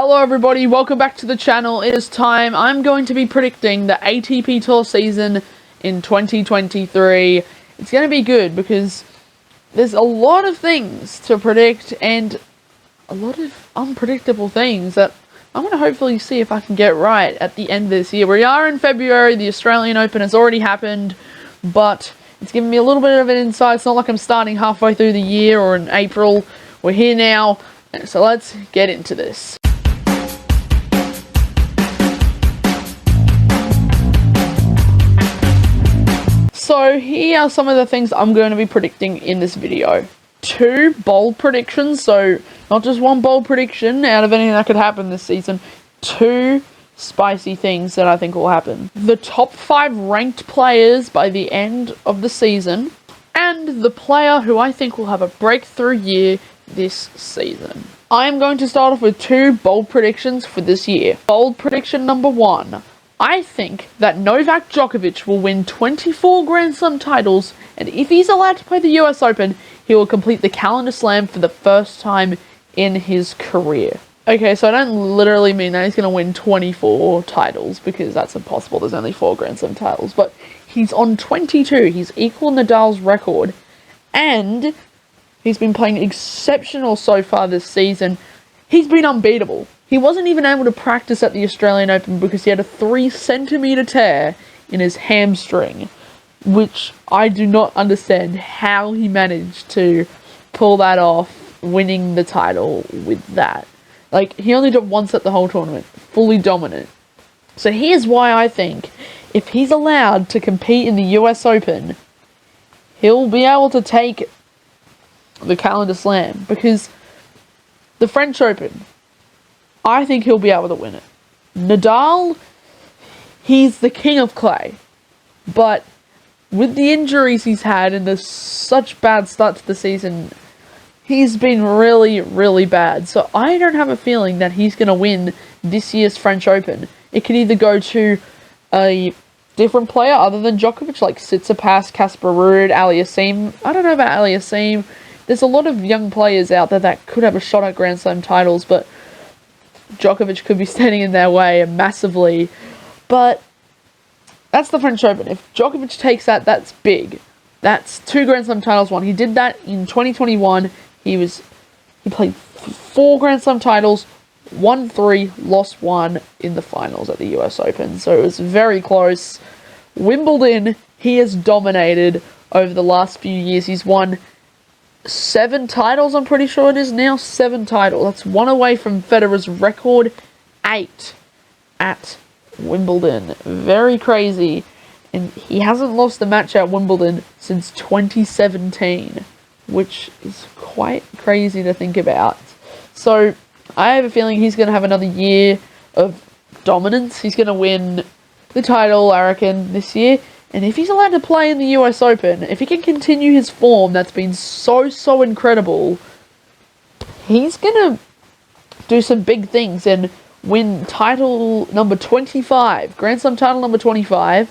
Hello everybody, welcome back to the channel. It is time. I'm going to be predicting the ATP Tour season in 2023. It's going to be good because there's a lot of things to predict and a lot of unpredictable things that I'm going to hopefully see if I can get right at the end of this year. We are in February, the Australian Open has already happened, but it's given me a little bit of an insight. It's not like I'm starting halfway through the year or in April. We're here now, so let's get into this. So here are some of the things I'm going to be predicting in this video. 2 bold predictions, so not just one bold prediction out of anything that could happen this season. 2 spicy things that I think will happen. The top 5 ranked players by the end of the season, and the player who I think will have a breakthrough year this season. I am going to start off with 2 bold predictions for this year. Bold prediction number 1. I think that Novak Djokovic will win 24 Grand Slam titles, and if he's allowed to play the US Open, he will complete the calendar slam for the first time in his career. Okay, so I don't literally mean that he's going to win 24 titles, because that's impossible. There's only 4 Grand Slam titles, but he's on 22. He's equal Nadal's record, and he's been playing exceptional so far this season. He's been unbeatable. He wasn't even able to practice at the Australian Open because he had a 3-centimeter tear in his hamstring, which I do not understand how he managed to pull that off, winning the title with that. Like, he only dropped once at the whole tournament, fully dominant. So here's why I think if he's allowed to compete in the US Open, he'll be able to take the calendar slam, because the French Open, I think he'll be able to win it. Nadal, he's the king of clay. But with the injuries he's had and the such bad start to the season, he's been really, really bad. So I don't have a feeling that he's going to win this year's French Open. It could either go to a different player other than Djokovic, like Tsitsipas, Casper Ruud, Aliassime. I don't know about Aliassime. There's a lot of young players out there that could have a shot at Grand Slam titles, but Djokovic could be standing in their way massively. But that's the French Open. If Djokovic takes that, that's big. That's 2 Grand Slam titles won. He did that in 2021. He played 4 Grand Slam titles, won 3, lost 1 in the finals at the US Open. So it was very close. Wimbledon, he has dominated over the last few years. He's won 7 titles, I'm pretty sure it is now. 7 titles. That's 1 away from Federer's record 8 at Wimbledon. Very crazy. And he hasn't lost a match at Wimbledon since 2017, which is quite crazy to think about. So I have a feeling he's going to have another year of dominance. He's going to win the title, I reckon, this year. And if he's allowed to play in the US Open, if he can continue his form that's been so incredible, he's going to do some big things and win title number 25, Grand Slam title number 25,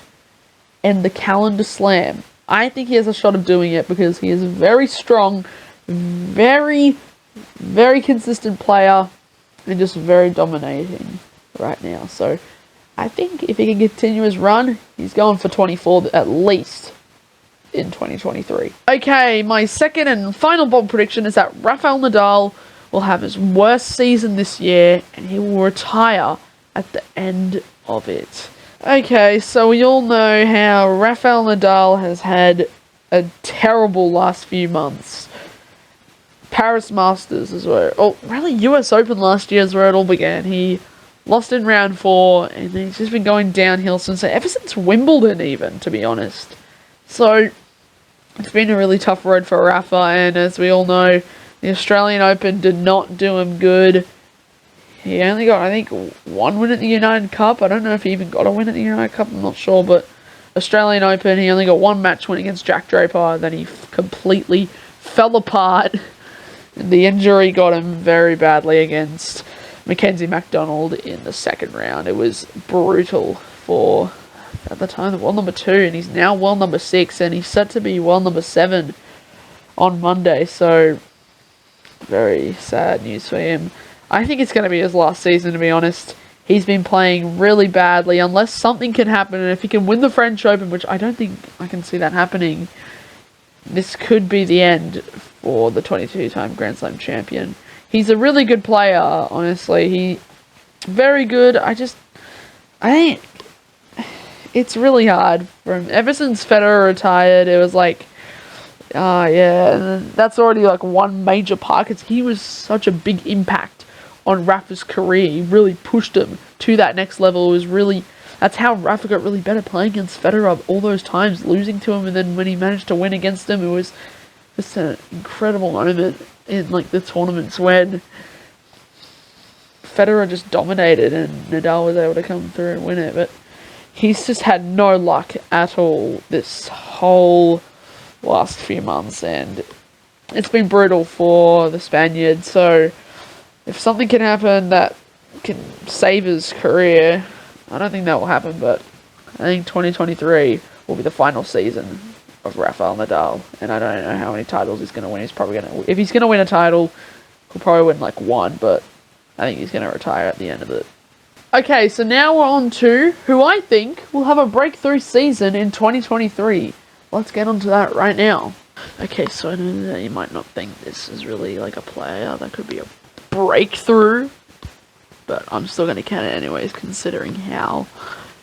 and the calendar slam. I think he has a shot of doing it because he is a very strong, very consistent player, and just very dominating right now. So I think if he can continue his run, he's going for 24 at least in 2023. Okay, my second and final bold prediction is that Rafael Nadal will have his worst season this year and he will retire at the end of it. Okay, so we all know how Rafael Nadal has had a terrible last few months. Paris Masters is where, really US Open last year is where it all began. He lost in round 4, and he's just been going downhill ever since Wimbledon even, to be honest. So it's been a really tough road for Rafa, and as we all know, the Australian Open did not do him good. He only got, I think, 1 win at the United Cup. I don't know if he even got a win at the United Cup, I'm not sure, but Australian Open, he only got 1 match win against Jack Draper, then he completely fell apart. The injury got him very badly against Mackenzie McDonald in the second round. It was brutal for, at the time, the world number 2, and he's now world number 6, and he's set to be world number 7 on Monday, so very sad news for him. I think it's going to be his last season, to be honest. He's been playing really badly, unless something can happen, and if he can win the French Open, which I don't think I can see that happening, this could be the end for the 22-time Grand Slam champion. He's a really good player, honestly. He's very good. It's really hard for him. Ever since Federer retired, it was like, yeah, and that's already like one major part, because he was such a big impact on Rafa's career. He really pushed him to that next level. It was really, that's how Rafa got really better, playing against Federer all those times, losing to him, and then when he managed to win against him, it was just an incredible moment in like the tournaments when Federer just dominated and Nadal was able to come through and win it. But he's just had no luck at all this whole last few months, and it's been brutal for the Spaniard. So if something can happen that can save his career, I don't think that will happen, but I think 2023 will be the final season of Rafael Nadal, and I don't know how many titles he's going to win. He's probably going to, if he's going to win a title, he'll probably win like one, but I think he's going to retire at the end of it. Okay, so now we're on to who I think will have a breakthrough season in 2023. Let's get onto that right now. Okay, so I know that you might not think this is really like a player that could be a breakthrough, but I'm still going to count it anyways, considering how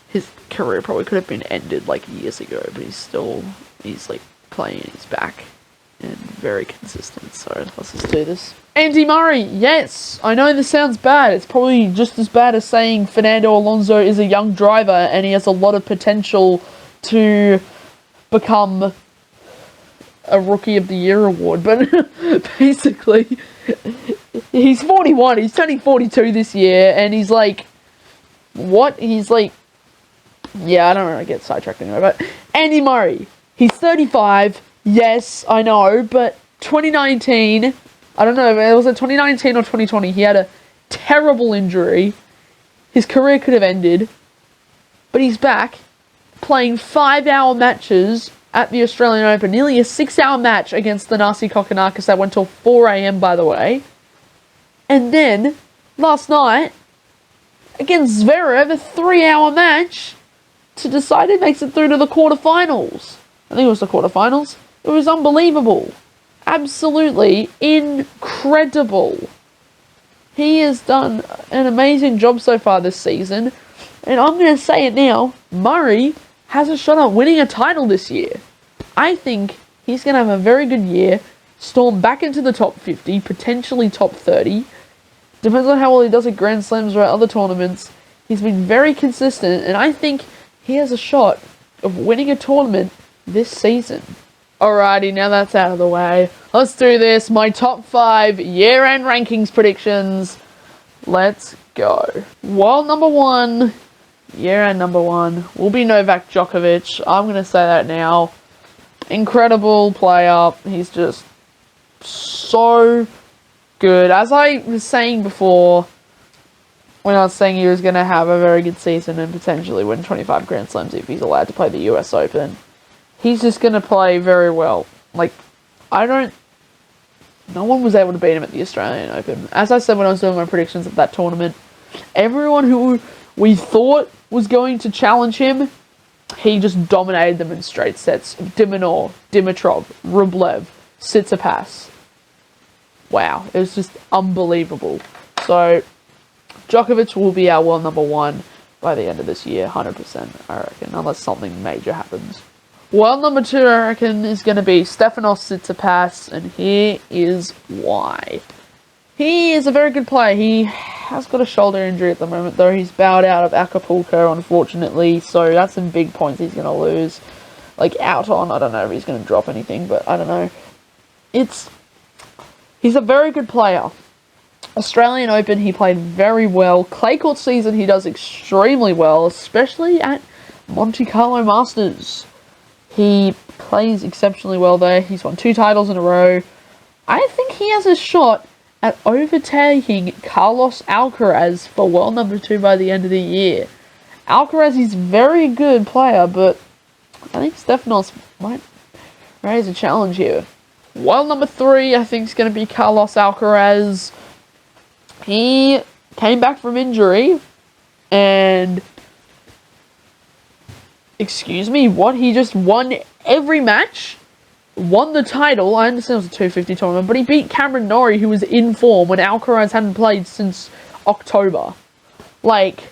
his career probably could have been ended like years ago, but he's like playing, he's back and very consistent. So let's just do this. Andy Murray, yes, I know this sounds bad. It's probably just as bad as saying Fernando Alonso is a young driver and he has a lot of potential to become a Rookie of the Year award, but basically he's 41, he's turning 42 this year, and he's like, what? He's like, yeah, I don't know, I get sidetracked anyway, but Andy Murray, he's 35, yes, I know, but 2019, I don't know, was it 2019 or 2020, he had a terrible injury, his career could have ended, but he's back, playing 5-hour matches at the Australian Open, nearly a 6-hour match against the Nasi Kokonakis that went till 4 AM, by the way. And then, last night, against Zverev, a 3-hour match to decide who makes it through to the quarterfinals. I think it was the quarterfinals. It was unbelievable. Absolutely incredible. He has done an amazing job so far this season. And I'm going to say it now, Murray has a shot at winning a title this year. I think he's going to have a very good year, storm back into the top 50, potentially top 30. Depends on how well he does at Grand Slams or at other tournaments. He's been very consistent, and I think he has a shot of winning a tournament this season. Alrighty, now that's out of the way, let's do this. My top 5 year-end rankings predictions. Let's go. World number 1, year-end number 1, will be Novak Djokovic. I'm going to say that now. Incredible player. He's just so good. As I was saying before, when I was saying he was going to have a very good season and potentially win 25 Grand Slams if he's allowed to play the US Open, he's just going to play very well. Like, no one was able to beat him at the Australian Open. As I said when I was doing my predictions of that tournament, everyone who we thought was going to challenge him, he just dominated them in straight sets. Dimitrov, Rublev, Tsitsipas. Wow, it was just unbelievable. So, Djokovic will be our world number 1 by the end of this year, 100%, I reckon, unless something major happens. World number 2, I reckon, is going to be Stefanos Tsitsipas, and here is why. He is a very good player. He has got a shoulder injury at the moment, though. He's bowed out of Acapulco, unfortunately, so that's some big points he's going to lose. Like, out on, I don't know if he's going to drop anything, but I don't know. He's a very good player. Australian Open, he played very well. Clay court season, he does extremely well, especially at Monte Carlo Masters. He plays exceptionally well there. He's won 2 titles in a row. I think he has a shot at overtaking Carlos Alcaraz for world number 2 by the end of the year. Alcaraz is a very good player, but I think Stefanos might raise a challenge here. World number 3, I think, is going to be Carlos Alcaraz. He came back from injury and, excuse me, what? He just won every match, won the title. I understand it was a 250 tournament, but he beat Cameron Norrie, who was in form when Alcaraz hadn't played since October. Like,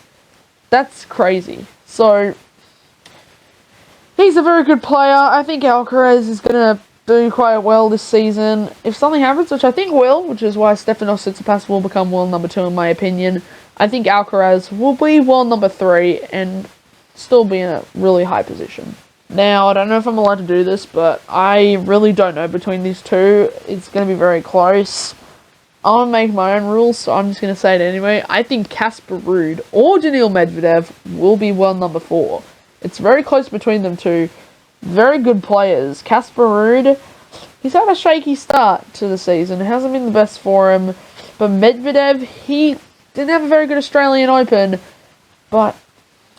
that's crazy. So, he's a very good player. I think Alcaraz is going to do quite well this season. If something happens, which I think will, which is why Stefanos Tsitsipas will become world number 2 in my opinion, I think Alcaraz will be world number 3 and still be in a really high position. Now, I don't know if I'm allowed to do this, but I really don't know between these two. It's going to be very close. I'm going to make my own rules, so I'm just going to say it anyway. I think Casper Ruud or Daniil Medvedev will be world number 4. It's very close between them two. Very good players. Casper Ruud, he's had a shaky start to the season. It hasn't been the best for him. But Medvedev, he didn't have a very good Australian Open. But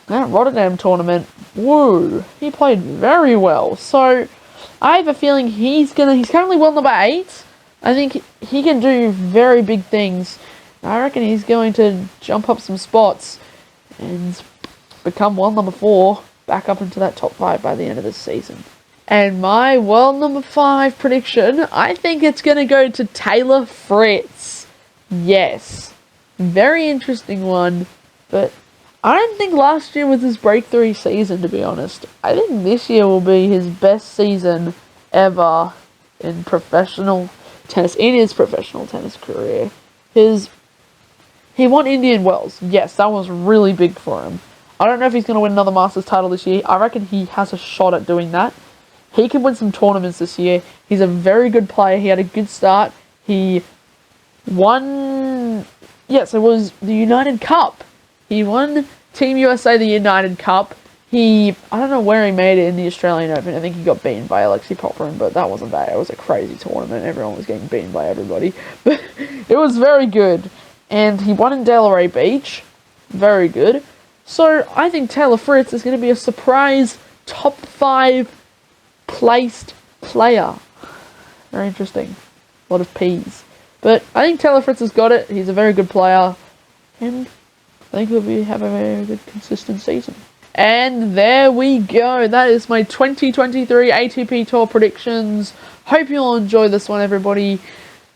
that Rotterdam tournament, woo, he played very well. So, I have a feeling he's currently world number 8. I think he can do very big things. I reckon he's going to jump up some spots and become world number 4, back up into that top 5 by the end of this season. And my world number 5 prediction, I think it's going to go to Taylor Fritz. Yes. Very interesting one, but I don't think last year was his breakthrough season, to be honest. I think this year will be his best season ever in professional tennis, in his professional tennis career. He won Indian Wells. Yes, that was really big for him. I don't know if he's going to win another Masters title this year. I reckon he has a shot at doing that. He can win some tournaments this year. He's a very good player. He had a good start. He won... Yes, it was the United Cup. He won Team USA the United Cup. I don't know where he made it in the Australian Open. I think he got beaten by Alexei Popyrin, but that wasn't bad. It was a crazy tournament. Everyone was getting beaten by everybody. But it was very good. And he won in Delray Beach. Very good. So, I think Taylor Fritz is going to be a surprise top 5 placed player. Very interesting. A lot of P's. But I think Taylor Fritz has got it. He's a very good player. And I think he'll have a very good consistent season. And there we go. That is my 2023 ATP Tour predictions. Hope you all enjoy this one, everybody.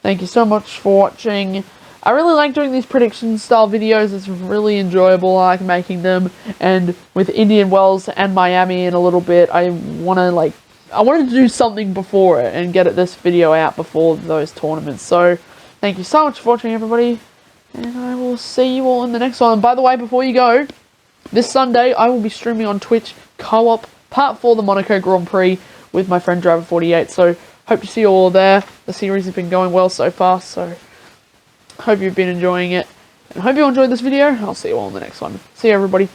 Thank you so much for watching. I really like doing these prediction style videos. It's really enjoyable. I like making them. And with Indian Wells and Miami in a little bit, I wanted to do something before it and get this video out before those tournaments. So, thank you so much for watching, everybody. And I will see you all in the next one. And by the way, before you go, this Sunday, I will be streaming on Twitch Co-op Part 4 the Monaco Grand Prix with my friend Driver48. So, hope to see you all there. The series has been going well so far, so hope you've been enjoying it. And hope you enjoyed this video. I'll see you all in the next one. See you, everybody.